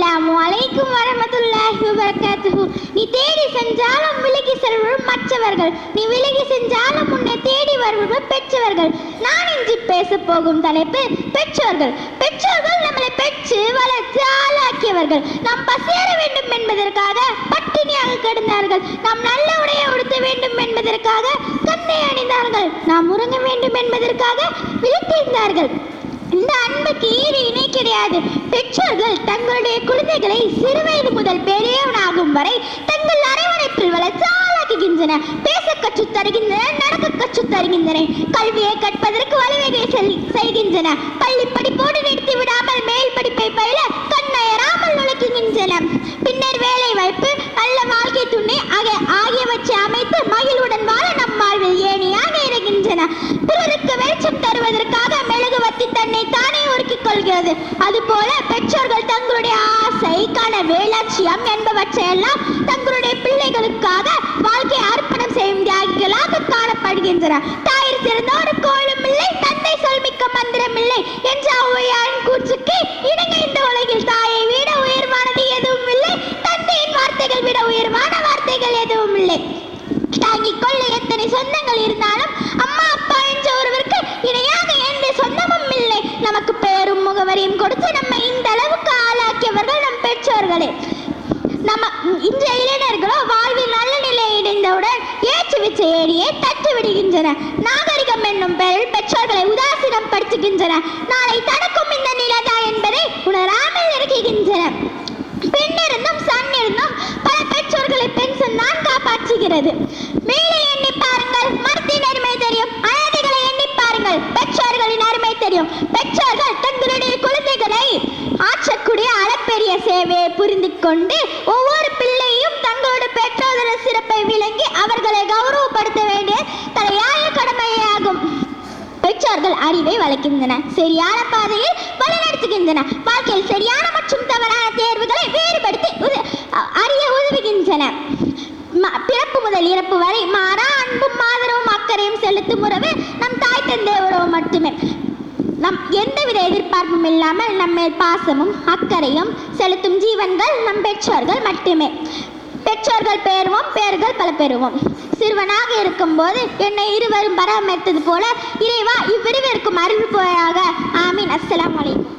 அஸ்ஸலாமு அலைக்கும் வரஹ்மத்துல்லாஹி வபரகாத்துஹு. நீ தேடி சென்றாலும் விலகி செல்வரும் மற்றவர்கள், நீ விலகி சென்றாலும் உன்னை தேடி வருவர்கள் பெற்றவர்கள். நான் இன்று பேச போகும் தலைப்பு பெற்றோர்கள். பெற்றோர்கள் நம்மளை பெற்று வளர்த்து ஆளாக்கியவர்கள். நாம் பசியாற வேண்டும் என்பதற்காக பட்டினியாக கிடந்தார்கள். நாம் நல்ல உடையை உடுத்த வேண்டும் என்பதற்காக கந்தை அணிந்தார்கள். நாம் உறங்க வேண்டும் என்பதற்காக விழித்திருந்தார்கள். இந்த அன்புக்கு ஈடு இணை கிடையாது. பெற்றோர்கள் தங்களுடைய குழந்தைகளை சிறுவயது முதல் பெரியவனாகும் வரை தங்கள் அரவணைப்பில் வளர்த்து ஆளாக்குகின்றன. பேச கற்றுத் தருகின்றன, நடக்க கற்றுத் தருகின்றன, கல்வியை கற்பதற்கு வழிவகை செய்கின்றன. பள்ளி படிப்போடு நிறுத்தி விடாமல் மேல் படிப்பை பயில கண்ணயராமல் நுழைக்கின்றன. பின்னர் வேலை வாய்ப்பு, நல்ல வாழ்க்கை துணை ஆகியவற்றை அமைத்து மகிழ்வுடன் வாழ நம் வாழ்வில் ஏணியாக இருக்கின்றன. பிறருக்கு வெளிச்சம் தருவதற்காக மெழுகுவர்த்தி தன்னை தானே உருக்கிக் கொள்கிறது. அதுபோல பெற்றோர்கள் தங்களுடைய ஆசை, கனவு, லட்சியம் என்பவற்றையெல்லாம் தங்களுடைய பிள்ளைகளுக்காக வாழ்க்கை அர்ப்பணம் செய்யும் தியாகிகளாக காணப்படுகின்றன. தாயிற் சிறந்த ஒரு கோயிலும் இல்லை, தந்தை சொல்மிக்க மந்திரம் இல்லை என்ற ஔவையாரின் கூற்றுக்கு இணங்க இந்த உலகில் தாயை விட உயர்வானது எதுவும் இல்லை, தந்தையின் வார்த்தைகள் விட உயர்வான வார்த்தைகள் எதுவும் இல்லை. தாங்கிக் கொள்ள எத்தனை சொந்தங்கள் இருந்தாலும் அம்மா அப்பா என்ற ஒருவருக்கு இணையாக எந்த சொந்தமும் இல்லை. நமக்கு பெயரும் முகவரியும் கொடுத்து நம்மை இந்த அளவுக்கு ஆளாக்கியவர்கள் நம் பெற்றோர்களே. இன்றைய இளைஞர்களோ வாழ்வில் நல்ல நிலை இணைந்தவுடன் ஏற்று வச்ச ஏடியை தட்டி விடுகின்றன. நாகரிகம் என்னும் பெயரில் பெற்றோர்களை உதாசீனம் படுத்துகின்றன. நாளை தனக்கும் இந்த நிலைதான் என்பதை உணராமல் இருக்குகின்றன. பெண்ணிருந்தும் சன்னிருந்தும் பல பெற்றோர்களை பென்ஷன் தான் காப்பாற்றுகிறது. மேலே எண்ணி பாருங்கள், மரத்தின் அருமை தெரியும். அழகுகளை எண்ணி பாருங்கள், பெற்றோர்களின் அருமை தெரியும். பெற்றோர்கள் தங்களுடைய குழந்தைகளை ஆற்றக்கூடிய அளப்பெரிய சேவையை புரிந்து கொண்டு ஒவ்வொரு பிள்ளையும் தங்களோட பெற்றோரின் சிறப்பை விளங்கி அவர்களை கௌரவப்படுத்த வேண்டிய தலையாய கடமையாகும். பெற்றோர்கள் அறிவை வளர்க்கின்றன, சரியான பாதையில் வழிநடத்துகின்றன. வாழ்க்கையில் சரியான மற்றும் தவறான தேர்வுகளை வேறுபடுத்தி அறிய உதவுகின்றன. பிறப்பு முதல் இறப்பு வரை மாறா அன்பும் ஆதரவும் அக்கறையும் செலுத்தும் உறவு நம் தாய் தந்தை உறவு மட்டுமே. நம் எந்தவித எதிர்பார்ப்பும் இல்லாமல் நம்மேல் பாசமும் அக்கறையும் செலுத்தும் ஜீவன்கள் நம் பெற்றோர்கள் மட்டுமே. பெற்றோர்கள் பெறுவோம், பெயர்கள் பல பெறுவோம். சிறுவனாக இருக்கும் போது என்னை இருவரும் பராமரித்தது போல இறைவா இவ்விருவருக்கும் அருள் போயாக. ஆமீன். அஸ்ஸலாமு அலைக்கும்.